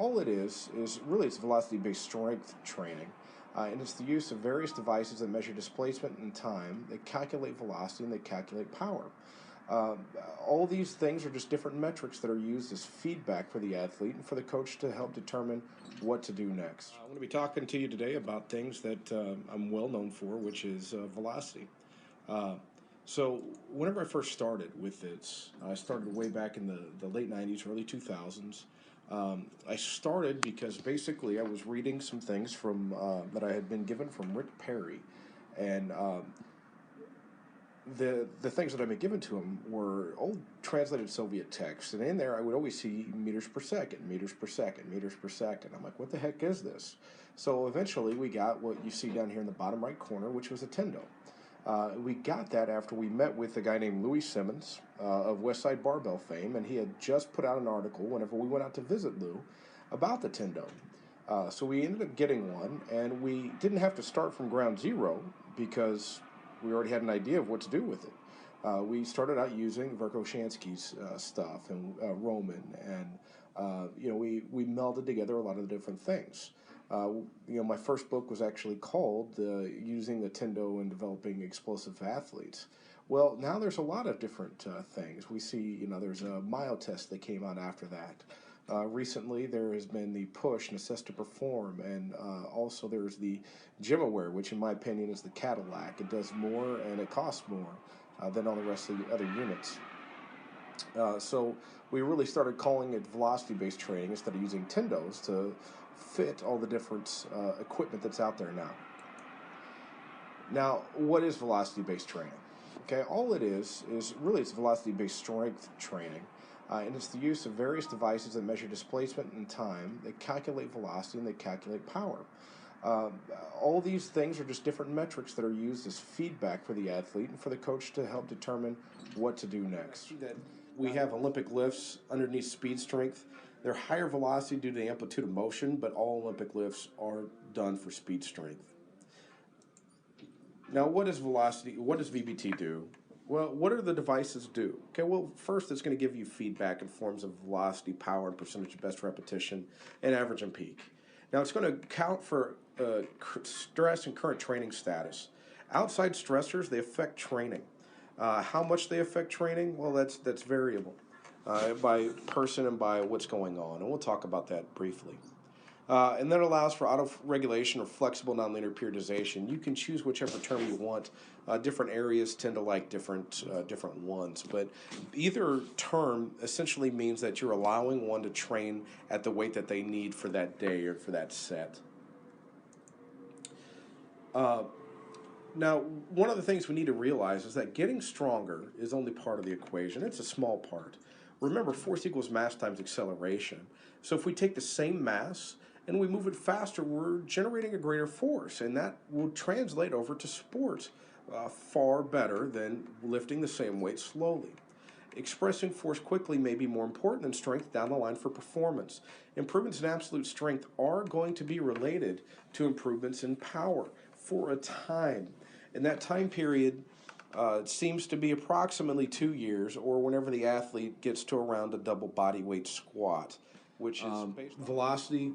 all it is really it's velocity-based strength training. And it's the use of various devices that measure displacement and time, they calculate velocity, and they calculate power. Uh, all these things are just different metrics that are used as feedback for the athlete and for the coach to help determine what to do next. I'm going to be talking to you today about things that I'm well known for, which is velocity. Uh, so whenever I first started with this, I started way back in the late 90s, early 2000s. I started because basically I was reading some things from that I had been given from Rick Perry, and the things that I've been given to him were old translated Soviet text, and in there I would always see meters per second, meters per second, meters per second. I'm like, what the heck is this? So eventually we got what you see down here in the bottom right corner, which was a tendo. We got that after we met with a guy named Louis Simmons of Westside Barbell fame, and he had just put out an article whenever we went out to visit Lou about the tendo. So we ended up getting one, and we didn't have to start from ground zero because we already had an idea of what to do with it. We started out using Verkhoshansky's stuff and Roman, and we melded together a lot of the different things. My first book was actually called Using the Tendo and Developing Explosive Athletes. Well, now there's a lot of different things. We see, there's a mile test that came out after that. Recently, there has been the push and assess to perform, and also there's the GymAware, which in my opinion is the Cadillac. It does more and it costs more than all the rest of the other units. So we really started calling it velocity-based training instead of using tendos to fit all the different equipment that's out there now. Now, what is velocity-based training? Okay, all it is really it's velocity-based strength training. And it's the use of various devices that measure displacement and time, they calculate velocity, and they calculate power. All these things are just different metrics that are used as feedback for the athlete and for the coach to help determine what to do next. We have Olympic lifts underneath speed strength. They're higher velocity due to the amplitude of motion, but all Olympic lifts are done for speed strength. Now, what is velocity? What does VBT do? Well, what do the devices do? Okay, well, first it's going to give you feedback in forms of velocity, power, and percentage of best repetition, and average and peak. Now, it's going to count for stress and current training status. Outside stressors, they affect training. How much they affect training? Well, that's variable by person and by what's going on, and we'll talk about that briefly. And that allows for auto-regulation or flexible nonlinear periodization. You can choose whichever term you want. Different areas tend to like different ones, but either term essentially means that you're allowing one to train at the weight that they need for that day or for that set. Now, one of the things we need to realize is that getting stronger is only part of the equation. It's a small part. Remember, force equals mass times acceleration. So if we take the same mass and we move it faster, we're generating a greater force, and that will translate over to sports far better than lifting the same weight slowly. Expressing force quickly may be more important than strength down the line for performance. Improvements in absolute strength are going to be related to improvements in power for a time. And that time period seems to be approximately 2 years, or whenever the athlete gets to around a double body weight squat, which is velocity.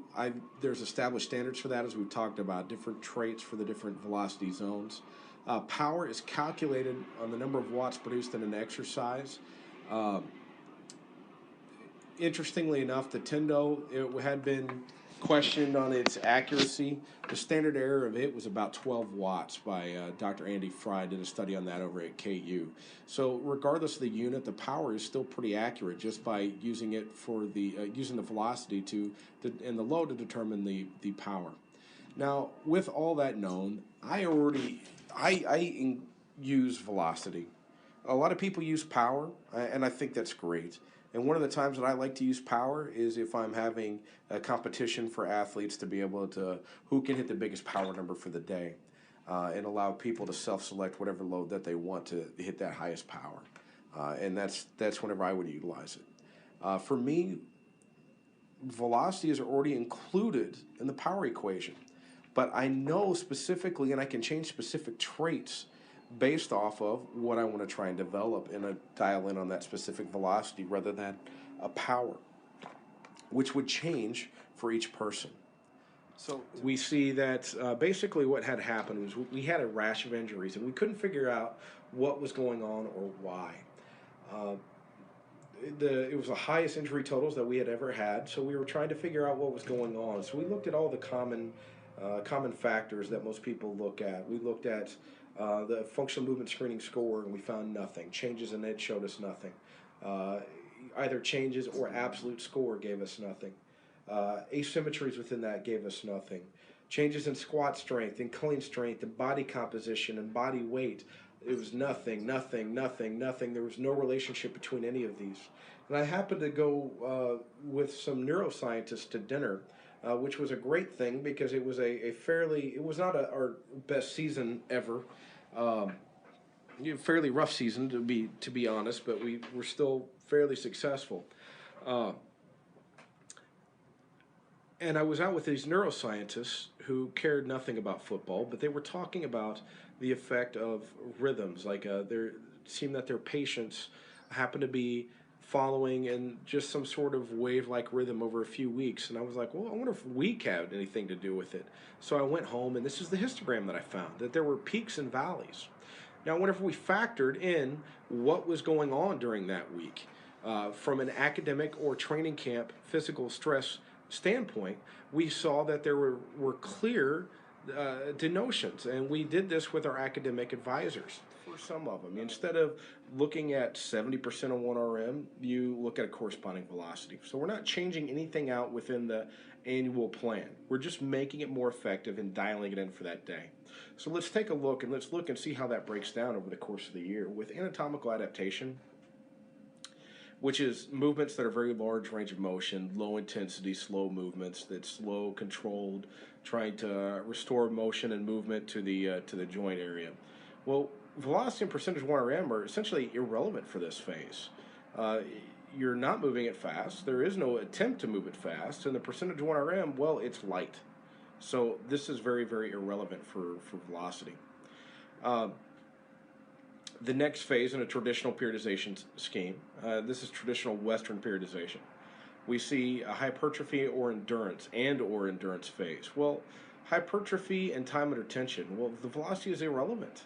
There's established standards for that, as we've talked about, different traits for the different velocity zones. Power is calculated on the number of watts produced in an exercise. Interestingly enough, the tendo, it had been questioned on its accuracy. The standard error of it was about 12 watts by Dr. Andy Fry did a study on that over at KU. So regardless of the unit, the power is still pretty accurate just by using it for using the velocity and the load to determine the power. Now, with all that known, I use velocity. A lot of people use power, and I think that's great. And one of the times that I like to use power is if I'm having a competition for athletes to be able to, who can hit the biggest power number for the day, and allow people to self-select whatever load that they want to hit that highest power. And that's whenever I would utilize it. For me, velocity is already included in the power equation. But I know specifically, and I can change specific traits based off of what I want to try and develop and dial in on that specific velocity rather than a power. which would change for each person. So we see that basically what had happened was we had a rash of injuries, and we couldn't figure out what was going on or why. It was the highest injury totals that we had ever had, so we were trying to figure out what was going on. So we looked at all the common factors that most people look at. We looked at the functional movement screening score, and we found nothing. Changes in it showed us nothing. Either changes or absolute score gave us nothing. Asymmetries within that gave us nothing. Changes in squat strength, and clean strength, and body composition, and body weight. It was nothing. There was no relationship between any of these. And I happened to go with some neuroscientists to dinner, which was a great thing because it was it was not our best season ever. Fairly rough season to be honest, but we were still fairly successful. And I was out with these neuroscientists who cared nothing about football, but they were talking about the effect of rhythms. Like it seemed that their patients happened to be following in just some sort of wave-like rhythm over a few weeks. And I was like, well, I wonder if we had anything to do with it. So I went home, and this is the histogram that I found, that there were peaks and valleys. Now, I wonder if we factored in what was going on during that week from an academic or training camp physical stress standpoint. We saw that there were clear denotions, and we did this with our academic advisors. For some of them, instead of looking at 70% on 1RM, you look at a corresponding velocity. So we're not changing anything out within the annual plan. We're just making it more effective and dialing it in for that day. So let's take a look, and let's look and see how that breaks down over the course of the year. With anatomical adaptation, which is movements that are very large range of motion, low intensity, slow movements that's slow, controlled, trying to restore motion and movement to the joint area. Well, velocity and percentage 1RM are essentially irrelevant for this phase. You're not moving it fast. There is no attempt to move it fast, and the percentage 1RM, well, it's light. So this is very, very irrelevant for velocity. The next phase in a traditional periodization scheme, this is traditional Western periodization. We see a hypertrophy or endurance phase. Well, hypertrophy and time under tension, well, the velocity is irrelevant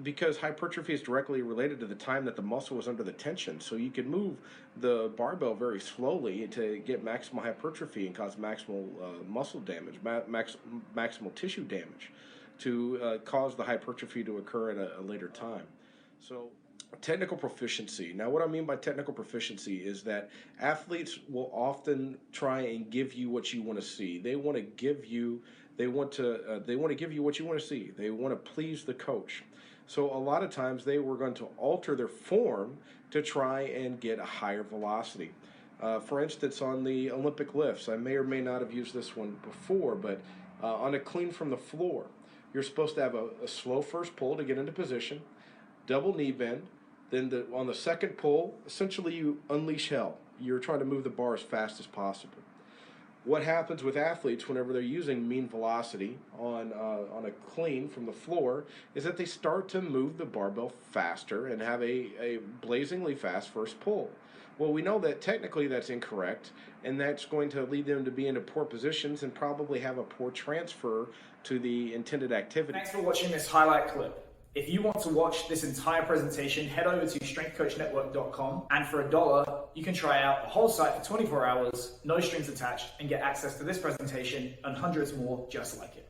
because hypertrophy is directly related to the time that the muscle was under the tension. So you can move the barbell very slowly to get maximal hypertrophy and cause maximal muscle damage, maximal tissue damage, to cause the hypertrophy to occur at a later time. So technical proficiency. Now, what I mean by technical proficiency is that athletes will often try and give you what you want to see. They want to give you what you want to see. They want to please the coach. So a lot of times they were going to alter their form to try and get a higher velocity. For instance, on the Olympic lifts, I may or may not have used this one before, but on a clean from the floor, you're supposed to have a slow first pull to get into position, double knee bend, then on the second pull, essentially you unleash hell. You're trying to move the bar as fast as possible. What happens with athletes whenever they're using mean velocity on a clean from the floor is that they start to move the barbell faster and have a blazingly fast first pull. Well, we know that technically that's incorrect, and that's going to lead them to be into poor positions and probably have a poor transfer to the intended activity. Thanks for watching this highlight clip. If you want to watch this entire presentation, head over to strengthcoachnetwork.com, and for $1, you can try out the whole site for 24 hours, no strings attached, and get access to this presentation and hundreds more just like it.